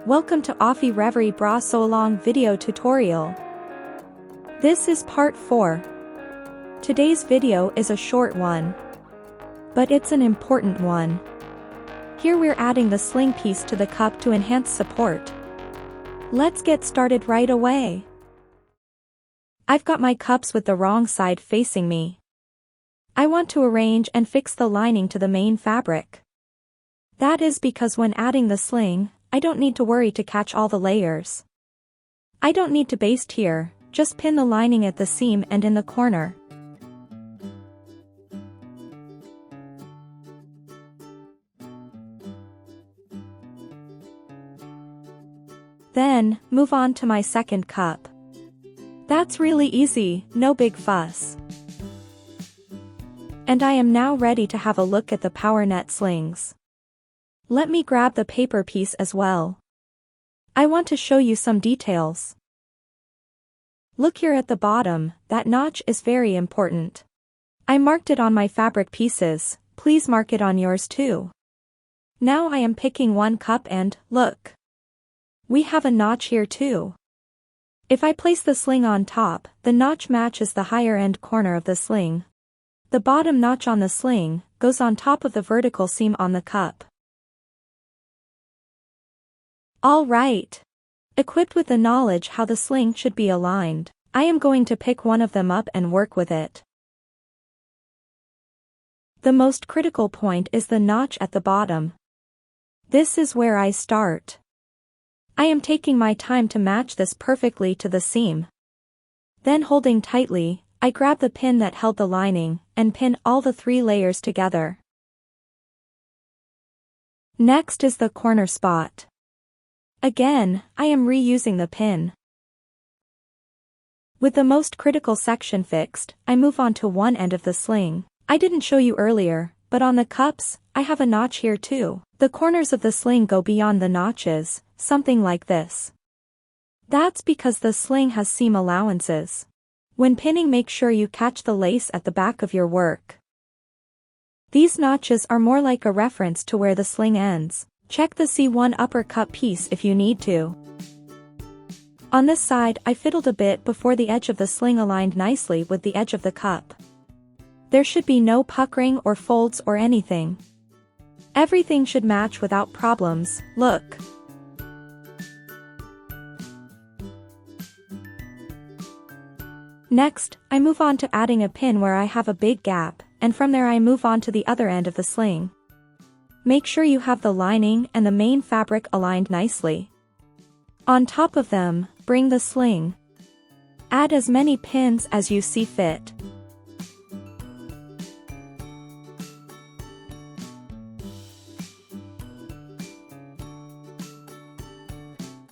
Welcome to Afi Reverie bra sewalong video tutorial. This is part 4. Today's video is a short one, but it's an important one. Here we're adding the sling piece to the cup to enhance support. Let's get started right away. I've got my cups with the wrong side facing me. I want to arrange and fix the lining to the main fabric. That is because when adding the sling, I don't need to worry to catch all the layers. I don't need to baste here, just pin the lining at the seam and in the corner. Then, move on to my second cup. That's really easy, no big fuss. And I am now ready to have a look at the power net slings. Let me grab the paper piece as well. I want to show you some details. Look here at the bottom, that notch is very important. I marked it on my fabric pieces, please mark it on yours too. Now I am picking one cup and, look. We have a notch here too. If I place the sling on top, the notch matches the higher end corner of the sling. The bottom notch on the sling goes on top of the vertical seam on the cup. Alright. Equipped with the knowledge how the sling should be aligned, I am going to pick one of them up and work with it. The most critical point is the notch at the bottom. This is where I start. I am taking my time to match this perfectly to the seam. Then holding tightly, I grab the pin that held the lining, and pin all the 3 layers together. Next is the corner spot. Again, I am reusing the pin. With the most critical section fixed, I move on to one end of the sling. I didn't show you earlier, but on the cups, I have a notch here too. The corners of the sling go beyond the notches, something like this. That's because the sling has seam allowances. When pinning, make sure you catch the lace at the back of your work. These notches are more like a reference to where the sling ends. Check the C1 upper cup piece if you need to. On this side, I fiddled a bit before the edge of the sling aligned nicely with the edge of the cup. There should be no puckering or folds or anything. Everything should match without problems, look. Next, I move on to adding a pin where I have a big gap, and from there I move on to the other end of the sling. Make sure you have the lining and the main fabric aligned nicely. On top of them, bring the sling. Add as many pins as you see fit.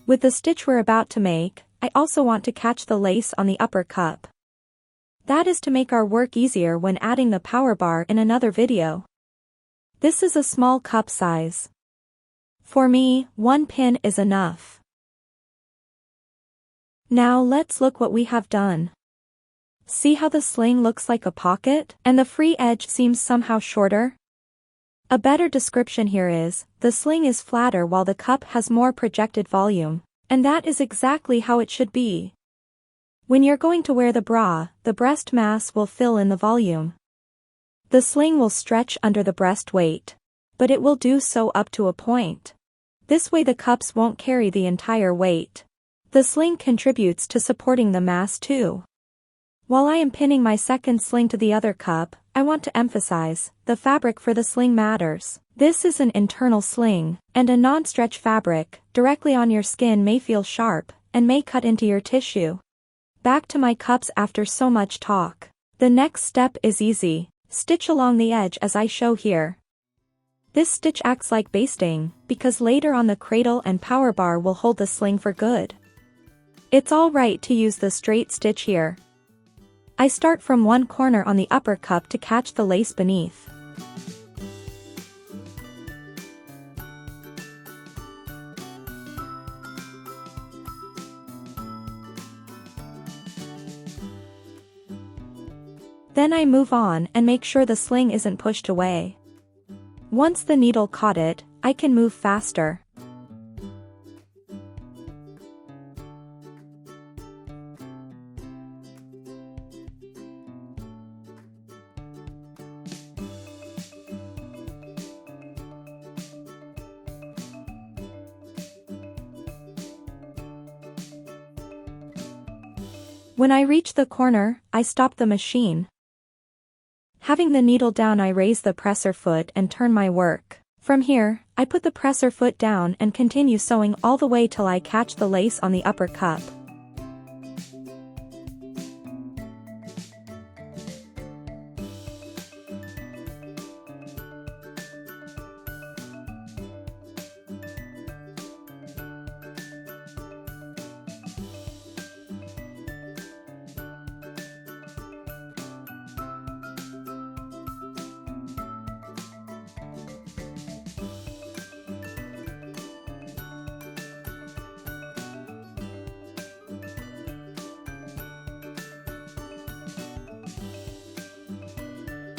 With the stitch we're about to make, I also want to catch the lace on the upper cup. That is to make our work easier when adding the power bar in another video. This is a small cup size. For me, 1 pin is enough. Now let's look what we have done. See how the sling looks like a pocket, and the free edge seems somehow shorter? A better description here is, the sling is flatter while the cup has more projected volume, and that is exactly how it should be. When you're going to wear the bra, the breast mass will fill in the volume. The sling will stretch under the breast weight, but it will do so up to a point. This way the cups won't carry the entire weight. The sling contributes to supporting the mass too. While I am pinning my second sling to the other cup, I want to emphasize, the fabric for the sling matters. This is an internal sling, and a non-stretch fabric, directly on your skin may feel sharp, and may cut into your tissue. Back to my cups after so much talk. The next step is easy. Stitch along the edge as I show here. This stitch acts like basting, because later on the cradle and power bar will hold the sling for good. It's alright to use the straight stitch here. I start from one corner on the upper cup to catch the lace beneath. Then I move on and make sure the sling isn't pushed away. Once the needle caught it, I can move faster. When I reach the corner, I stop the machine. Having the needle down, I raise the presser foot and turn my work. From here, I put the presser foot down and continue sewing all the way till I catch the lace on the upper cup.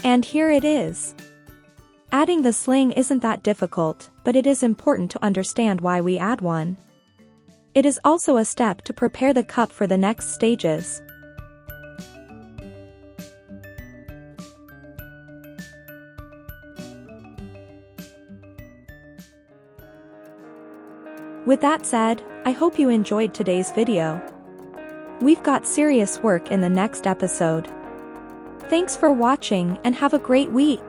And here it is. Adding the sling isn't that difficult, but it is important to understand why we add one. It is also a step to prepare the cup for the next stages. With that said, I hope you enjoyed today's video. We've got serious work in the next episode. Thanks for watching and have a great week.